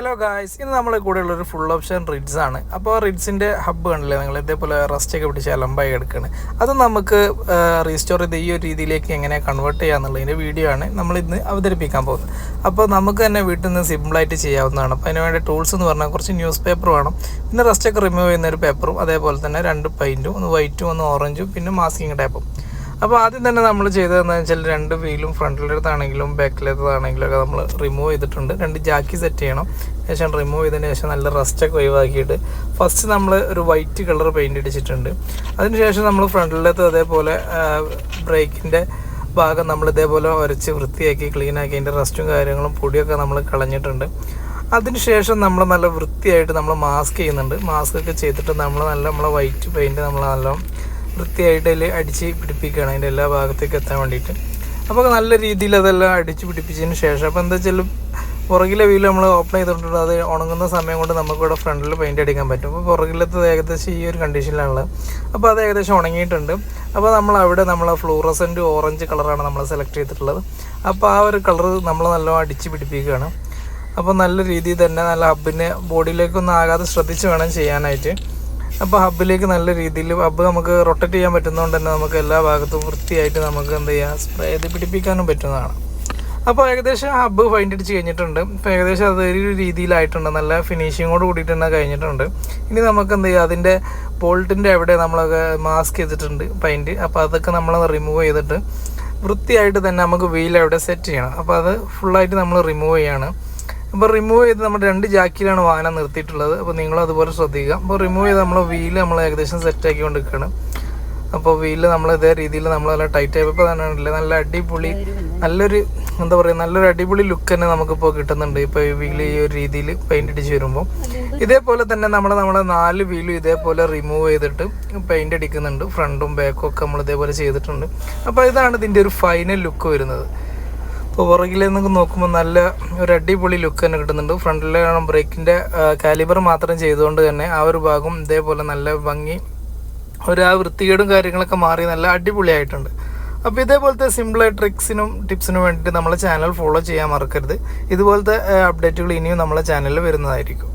Hello guys, ഇന്ന് നമ്മളെ കൂടെയുള്ള ഒരു ഫുൾ ഓപ്ഷൻ റിഡ്സ് ആണ്. അപ്പോൾ റിഡ്സിൻ്റെ ഹബ്ബ് കണ്ടില്ലേ നിങ്ങൾ, ഇതേപോലെ റസ്റ്റൊക്കെ പിടിച്ച് അലമ്പായി എടുക്കുകയാണ്. അത് നമുക്ക് റീസ്റ്റോർ ചെയ്ത് ഈ ഒരു രീതിയിലേക്ക് എങ്ങനെ കൺവേർട്ട് ചെയ്യാന്നുള്ളതിൻ്റെ വീഡിയോ ആണ് നമ്മൾ ഇന്ന് അവതരിപ്പിക്കാൻ പോകുന്നത്. അപ്പോൾ നമുക്ക് തന്നെ വീട്ടിൽ നിന്ന് സിമ്പിളായിട്ട് ചെയ്യാവുന്നതാണ്. അപ്പോൾ അതിന് വേണ്ടി ടൂൾസ് എന്ന് പറഞ്ഞാൽ കുറച്ച് ന്യൂസ് പേപ്പർ വേണം, പിന്നെ റസ്റ്റൊക്കെ റിമൂവ് ചെയ്യുന്ന ഒരു പേപ്പറും, അതേപോലെ തന്നെ 2 പെയിൻറ്റും, ഒന്ന് വൈറ്റും ഒന്ന് ഓറഞ്ചും, പിന്നെ മാസ്കിങ് ടേപ്പും. അപ്പോൾ ആദ്യം തന്നെ നമ്മൾ ചെയ്തതെന്ന് വെച്ചാൽ 2 വീലും ഫ്രണ്ടിലേതാണെങ്കിലും ബാക്കിലേതാണെങ്കിലും ഒക്കെ നമ്മൾ റിമൂവ് ചെയ്തിട്ടുണ്ട്. 2 ജാക്കി സെറ്റ് ചെയ്യണം. ശേഷം റിമൂവ് ചെയ്തതിന് ശേഷം നല്ല റസ്റ്റൊക്കെ ഒഴിവാക്കിയിട്ട് ഫസ്റ്റ് നമ്മൾ ഒരു വൈറ്റ് കളർ പെയിൻറ്റ് അടിച്ചിട്ടുണ്ട്. അതിനുശേഷം നമ്മൾ ഫ്രണ്ടിലത്തെ അതേപോലെ ബ്രേക്കിൻ്റെ ഭാഗം നമ്മൾ ഇതേപോലെ ഉരച്ച് വൃത്തിയാക്കി ക്ലീനാക്കി അതിൻ്റെ റസ്റ്റും കാര്യങ്ങളും പൊടിയൊക്കെ നമ്മൾ കളഞ്ഞിട്ടുണ്ട്. അതിനുശേഷം നമ്മൾ നല്ല വൃത്തിയായിട്ട് നമ്മൾ മാസ്ക് ചെയ്യുന്നുണ്ട്. മാസ്ക് ഒക്കെ ചെയ്തിട്ട് നമ്മളെ വൈറ്റ് പെയിൻറ്റ് നമ്മൾ നല്ല വൃത്തിയായിട്ട് അതിൽ അടിച്ച് പിടിപ്പിക്കുകയാണ്, അതിൻ്റെ എല്ലാ ഭാഗത്തേക്ക് എത്താൻ വേണ്ടിയിട്ട്. അപ്പോൾ നല്ല രീതിയിൽ അതെല്ലാം അടിച്ച് പിടിപ്പിച്ചതിന് ശേഷം അപ്പോൾ എന്താ വെച്ചാൽ പുറകിലെ വീല് നമ്മൾ ഓപ്പൺ ചെയ്തിട്ടുണ്ട്. അത് ഉണങ്ങുന്ന സമയം കൊണ്ട് നമുക്കിവിടെ ഫ്രണ്ടിൽ പെയിൻറ്റ് അടിക്കാൻ പറ്റും. അപ്പോൾ പുറകിലത്തത് ഏകദേശം ഈ ഒരു കണ്ടീഷനിലാണുള്ളത്. അപ്പോൾ അത് ഏകദേശം ഉണങ്ങിയിട്ടുണ്ട്. അപ്പോൾ നമ്മളെ ഫ്ലൂറസെൻറ്റ് ഓറഞ്ച് കളറാണ് നമ്മൾ സെലക്ട് ചെയ്തിട്ടുള്ളത്. അപ്പോൾ ആ ഒരു കളർ നമ്മൾ നല്ലോണം അടിച്ച് പിടിപ്പിക്കുകയാണ്. അപ്പോൾ നല്ല രീതിയിൽ തന്നെ നല്ല ഹബ്ബിന് ബോഡിയിലേക്കൊന്നും ആകാതെ ശ്രദ്ധിച്ച് വേണം ചെയ്യാനായിട്ട്. അപ്പോൾ ഹബ്ബിലേക്ക് നല്ല രീതിയിൽ ഹബ്ബ് നമുക്ക് റൊട്ടേറ്റ് ചെയ്യാൻ പറ്റുന്നതുകൊണ്ട് തന്നെ നമുക്ക് എല്ലാ ഭാഗത്തും വൃത്തിയായിട്ട് നമുക്ക് എന്ത് ചെയ്യാം, സ്പ്രേ ചെയ്ത് പിടിപ്പിക്കാനും പറ്റുന്നതാണ്. അപ്പോൾ ഏകദേശം ഹബ്ബ് ഫൈൻഡ് അടിച്ച് കഴിഞ്ഞിട്ടുണ്ട്. ഇപ്പോൾ ഏകദേശം അതൊരു രീതിയിലായിട്ടുണ്ട്, നല്ല ഫിനിഷിങ്ങോട് കൂടിയിട്ട് തന്നെ കഴിഞ്ഞിട്ടുണ്ട്. ഇനി നമുക്ക് എന്ത് ചെയ്യാം, അതിൻ്റെ ബോൾട്ടിൻ്റെ എവിടെ നമ്മളൊക്കെ മാസ്ക് ചെയ്തിട്ടുണ്ട് പെയിൻറ്റ്. അപ്പോൾ അതൊക്കെ നമ്മൾ റിമൂവ് ചെയ്തിട്ട് വൃത്തിയായിട്ട് തന്നെ നമുക്ക് വീൽ എവിടെ സെറ്റ് ചെയ്യണം. അപ്പോൾ അത് ഫുള്ളായിട്ട് നമ്മൾ റിമൂവ് ചെയ്യാണ്. അപ്പോൾ റിമൂവ് ചെയ്ത് നമ്മൾ 2 ജാക്കിയിലാണ് വാഹനം നിർത്തിയിട്ടുള്ളത്. അപ്പോൾ നിങ്ങളും അതുപോലെ ശ്രദ്ധിക്കുക. അപ്പോൾ റിമൂവ് ചെയ്ത് നമ്മൾ വീല് നമ്മൾ ഏകദേശം സെറ്റാക്കി കൊണ്ടിരിക്കുകയാണ്. അപ്പോൾ വീല് നമ്മൾ ഇതേ രീതിയിൽ നമ്മൾ നല്ല ടൈറ്റ് ആയപ്പോൾ തന്നെ ഉണ്ടല്ലേ, നല്ല അടിപൊളി നല്ലൊരു അടിപൊളി ലുക്ക് തന്നെ നമുക്കിപ്പോൾ കിട്ടുന്നുണ്ട്. ഇപ്പോൾ ഈ വീല് ഈ ഒരു രീതിയിൽ പെയിൻറ്റ് അടിച്ച് വരുമ്പോൾ ഇതേപോലെ തന്നെ നമ്മുടെ 4 വീലും ഇതേപോലെ റിമൂവ് ചെയ്തിട്ട് പെയിൻറ്റ് അടിക്കുന്നുണ്ട്. ഫ്രണ്ടും ബാക്കും ഒക്കെ നമ്മൾ ഇതേപോലെ ചെയ്തിട്ടുണ്ട്. അപ്പോൾ ഇതാണ് ഇതിൻ്റെ ഒരു ഫൈനൽ ലുക്ക് വരുന്നത്. ഇപ്പോൾ പുറകിലേക്ക് നോക്കുമ്പോൾ നല്ല ഒരു അടിപൊളി ലുക്ക് തന്നെ കിട്ടുന്നുണ്ട്. ഫ്രണ്ടിലാണ് ബ്രേക്കിൻ്റെ കാലിബർ മാത്രം ചെയ്തുകൊണ്ട് തന്നെ ആ ഒരു ഭാഗം ഇതേപോലെ നല്ല ഭംഗി, ആ വൃത്തികേടും കാര്യങ്ങളൊക്കെ മാറി നല്ല അടിപൊളിയായിട്ടുണ്ട്. അപ്പോൾ ഇതേപോലത്തെ സിമ്പിളായ ട്രിക്സിനും ടിപ്സിനും വേണ്ടിയിട്ട് നമ്മളെ ചാനൽ ഫോളോ ചെയ്യാൻ മറക്കരുത്. ഇതുപോലത്തെ അപ്ഡേറ്റുകൾ ഇനിയും നമ്മളെ ചാനലിൽ വരുന്നതായിരിക്കും.